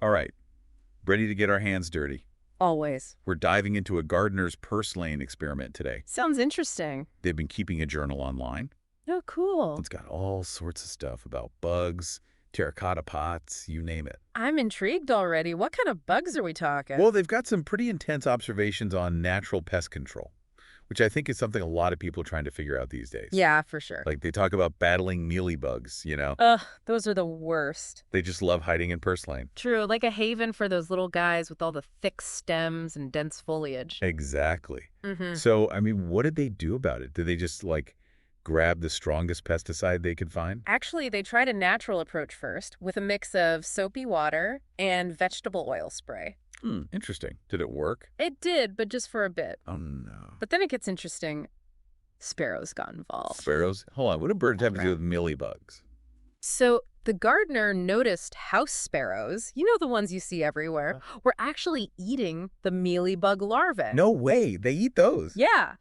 All right, ready to get our hands dirty. Always. We're diving into a gardener's purslane experiment today. Sounds interesting. They've been keeping a journal online. Oh, cool. It's got all sorts of stuff about bugs, terracotta pots, you name it. I'm intrigued already. What kind of bugs are we talking? Well, they've got some pretty intense observations on natural pest control, which I think is something a lot of people are trying to figure out these days. Yeah, for sure. Like they talk about battling mealybugs. Ugh, those are the worst. They just love hiding in purslane. True, like a haven for those little guys with all the thick stems and dense foliage. Exactly. Mm-hmm. So, I mean, what did they do about it? Did they just, grab the strongest pesticide they could find? Actually, they tried a natural approach first with a mix of soapy water and vegetable oil spray. Interesting. Did it work? It did, but just for a bit. Oh, no. But then it gets interesting. Sparrows got involved. Sparrows? Hold on. What do birds have to do with mealybugs? So the gardener noticed house sparrows, you know the ones you see everywhere, were actually eating the mealybug larvae. No way. They eat those. Yeah,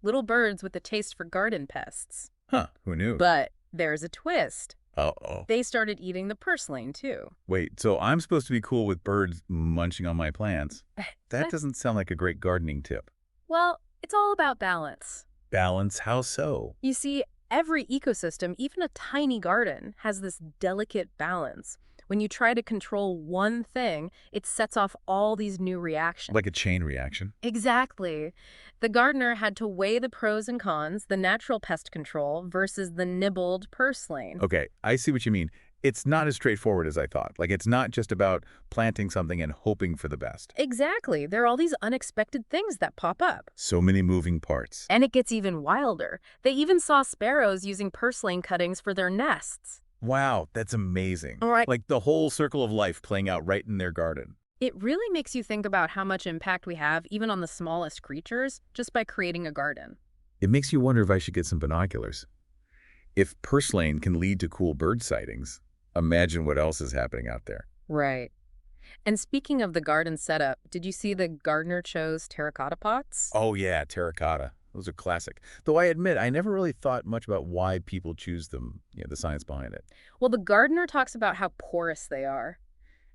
little birds with a taste for garden pests. Huh. Who knew? But there's a twist. Uh-oh. They started eating the purslane, too. Wait, so I'm supposed to be cool with birds munching on my plants? That doesn't sound like a great gardening tip. Well, it's all about balance. Balance? How so? You see, every ecosystem, even a tiny garden, has this delicate balance. When you try to control one thing, it sets off all these new reactions. Like a chain reaction? Exactly. The gardener had to weigh the pros and cons, the natural pest control versus the nibbled purslane. Okay, I see what you mean. It's not as straightforward as I thought. It's not just about planting something and hoping for the best. Exactly. There are all these unexpected things that pop up. So many moving parts. And it gets even wilder. They even saw sparrows using purslane cuttings for their nests. Wow, that's amazing. All right. Like the whole circle of life playing out right in their garden. It really makes you think about how much impact we have, even on the smallest creatures, just by creating a garden. It makes you wonder if I should get some binoculars. If purslane can lead to cool bird sightings, imagine what else is happening out there. Right. And speaking of the garden setup, did you see the gardener chose terracotta pots? Oh yeah, terracotta. Those are classic. Though I admit, I never really thought much about why people choose them, the science behind it. Well, the gardener talks about how porous they are.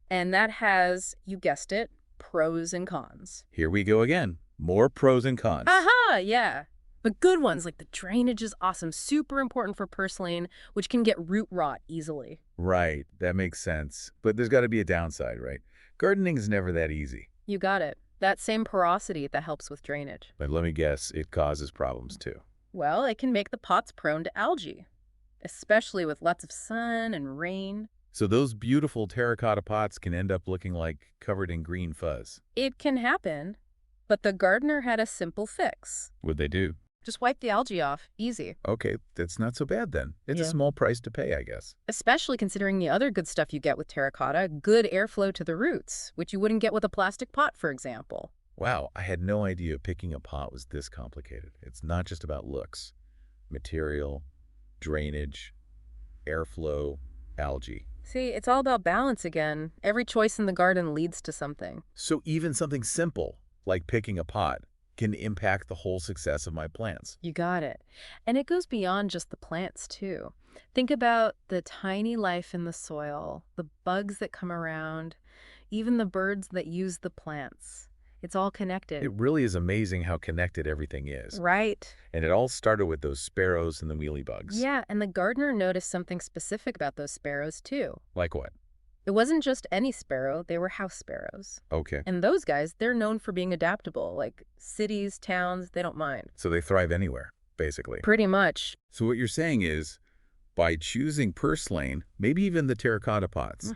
And that has, you guessed it, pros and cons. Here we go again. More pros and cons. Aha, yeah. But good ones, like the drainage is awesome, super important for purslane, which can get root rot easily. Right, that makes sense. But there's got to be a downside, right? Gardening is never that easy. You got it. That same porosity that helps with drainage. But let me guess, it causes problems too. Well, it can make the pots prone to algae, especially with lots of sun and rain. So those beautiful terracotta pots can end up looking like covered in green fuzz. It can happen, but the gardener had a simple fix. What'd they do? Just wipe the algae off. Easy. Okay, that's not so bad then. It's a Yeah. small price to pay, I guess. Especially considering the other good stuff you get with terracotta, good airflow to the roots, which you wouldn't get with a plastic pot, for example. Wow, I had no idea picking a pot was this complicated. It's not just about looks. Material, drainage, airflow, algae. See, it's all about balance again. Every choice in the garden leads to something. So even something simple, like picking a pot, can impact the whole success of my plants. You got it. And it goes beyond just the plants, too. Think about the tiny life in the soil, the bugs that come around, even the birds that use the plants. It's all connected. It really is amazing how connected everything is. Right. And it all started with those sparrows and the mealybugs. Yeah, and the gardener noticed something specific about those sparrows, too. Like what? It wasn't just any sparrow, they were house sparrows. Okay. And those guys, they're known for being adaptable. Like cities, towns, they don't mind. So they thrive anywhere, basically. Pretty much. So what you're saying is, by choosing purslane, maybe even the terracotta pots,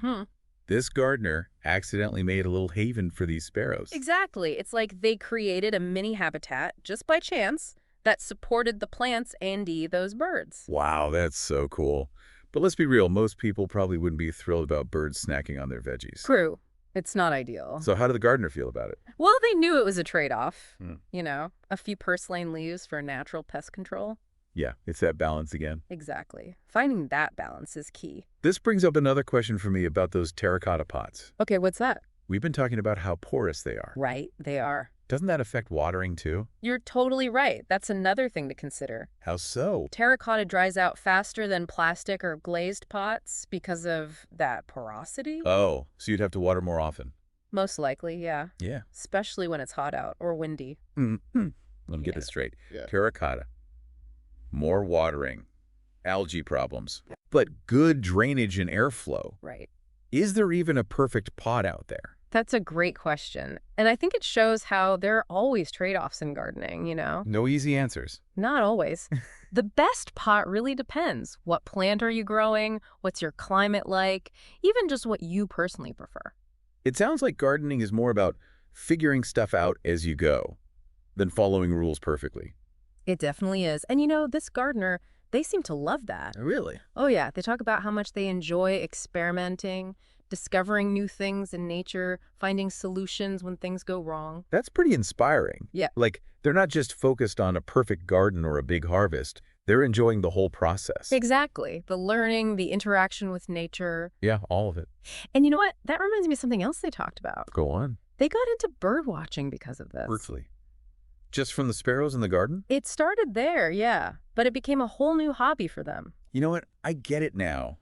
this gardener accidentally made a little haven for these sparrows. Exactly. It's like they created a mini habitat, just by chance, that supported the plants and those birds. Wow, that's so cool. But let's be real, most people probably wouldn't be thrilled about birds snacking on their veggies. True. It's not ideal. So how did the gardener feel about it? Well, they knew it was a trade-off. Hmm. A few purslane leaves for natural pest control. Yeah, it's that balance again. Exactly. Finding that balance is key. This brings up another question for me about those terracotta pots. Okay, what's that? We've been talking about how porous they are. Right, they are. Doesn't that affect watering too? You're totally right. That's another thing to consider. How so? Terracotta dries out faster than plastic or glazed pots because of that porosity? Oh, so you'd have to water more often. Most likely, yeah. Yeah. Especially when it's hot out or windy. Mm-hmm. Let me get Yeah. this straight. Yeah. Terracotta, more watering, algae problems, but good drainage and airflow. Right. Is there even a perfect pot out there? That's a great question. And I think it shows how there are always trade-offs in gardening, you know? No easy answers. Not always. The best pot really depends. What plant are you growing? What's your climate like? Even just what you personally prefer. It sounds like gardening is more about figuring stuff out as you go than following rules perfectly. It definitely is. And you know, this gardener, they seem to love that. Really? Oh yeah, they talk about how much they enjoy experimenting, discovering new things in nature, finding solutions when things go wrong. That's pretty inspiring. Yeah. Like, they're not just focused on a perfect garden or a big harvest. They're enjoying the whole process. Exactly. The learning, the interaction with nature. Yeah, all of it. And you know what? That reminds me of something else they talked about. Go on. They got into bird watching because of this. Berkeley. Just from the sparrows in the garden? It started there, yeah, but it became a whole new hobby for them. You know what? I get it now.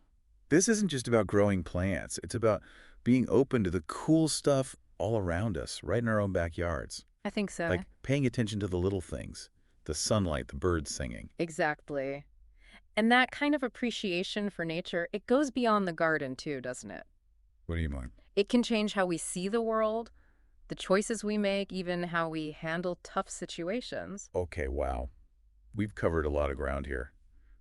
This isn't just about growing plants. It's about being open to the cool stuff all around us, right in our own backyards. I think so. Like paying attention to the little things, the sunlight, the birds singing. Exactly. And that kind of appreciation for nature, it goes beyond the garden too, doesn't it? What do you mean? It can change how we see the world, the choices we make, even how we handle tough situations. Okay, wow. We've covered a lot of ground here.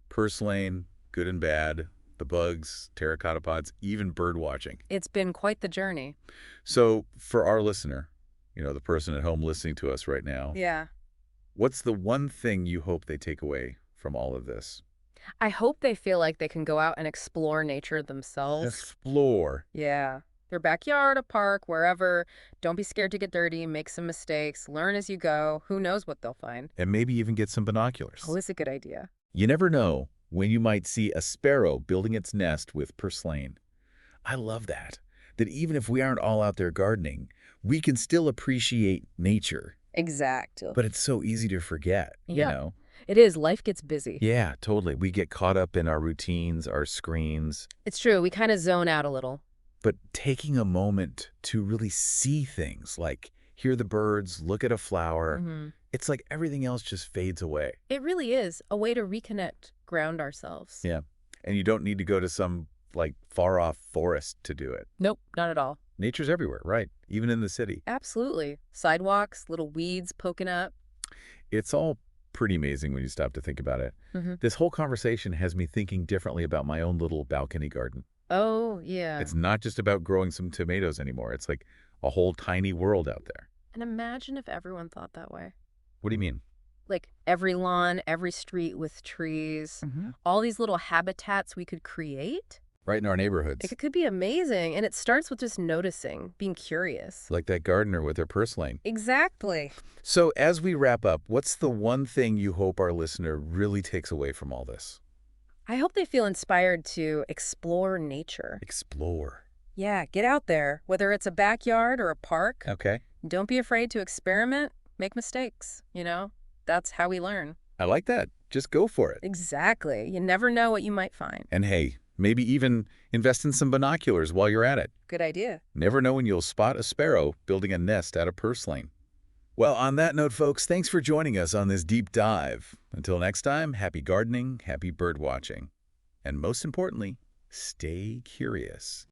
Purslane, good and bad, the bugs, terracotta pots, even bird watching. It's been quite the journey. So for our listener, the person at home listening to us right now, Yeah. what's the one thing you hope they take away from all of this? I hope they feel like they can go out and explore nature themselves. Explore. Yeah. Their backyard, a park, wherever. Don't be scared to get dirty, make some mistakes, learn as you go. Who knows what they'll find? And maybe even get some binoculars. Oh, it's a good idea. You never know when you might see a sparrow building its nest with purslane. I love that even if we aren't all out there gardening, we can still appreciate nature. Exactly. But it's so easy to forget, Yeah. It is. Life gets busy. Yeah, totally. We get caught up in our routines, our screens. It's true. We kind of zone out a little. But taking a moment to really see things, like hear the birds, look at a flower, it's like everything else just fades away. It really is a way to reconnect, ground ourselves. Yeah. And you don't need to go to some far-off forest to do it. Nope, not at all. Nature's everywhere, right? Even in the city. Absolutely. Sidewalks, little weeds poking up. It's all pretty amazing when you stop to think about it. This whole conversation has me thinking differently about my own little balcony garden. Oh, yeah. It's not just about growing some tomatoes anymore. It's like a whole tiny world out there. And imagine if everyone thought that way. What do you mean? Like every lawn, every street with trees, all these little habitats we could create. Right in our neighborhoods. It could be amazing. And it starts with just noticing, being curious. Like that gardener with her purslane. Exactly. So as we wrap up, what's the one thing you hope our listener really takes away from all this? I hope they feel inspired to explore nature. Explore. Yeah, get out there, whether it's a backyard or a park. Okay. Don't be afraid to experiment, make mistakes, That's how we learn. I like that. Just go for it. Exactly. You never know what you might find. And hey, maybe even invest in some binoculars while you're at it. Good idea. Never know when you'll spot a sparrow building a nest out of purslane. Well, on that note, folks, thanks for joining us on this deep dive. Until next time, happy gardening, happy bird watching. And most importantly, stay curious.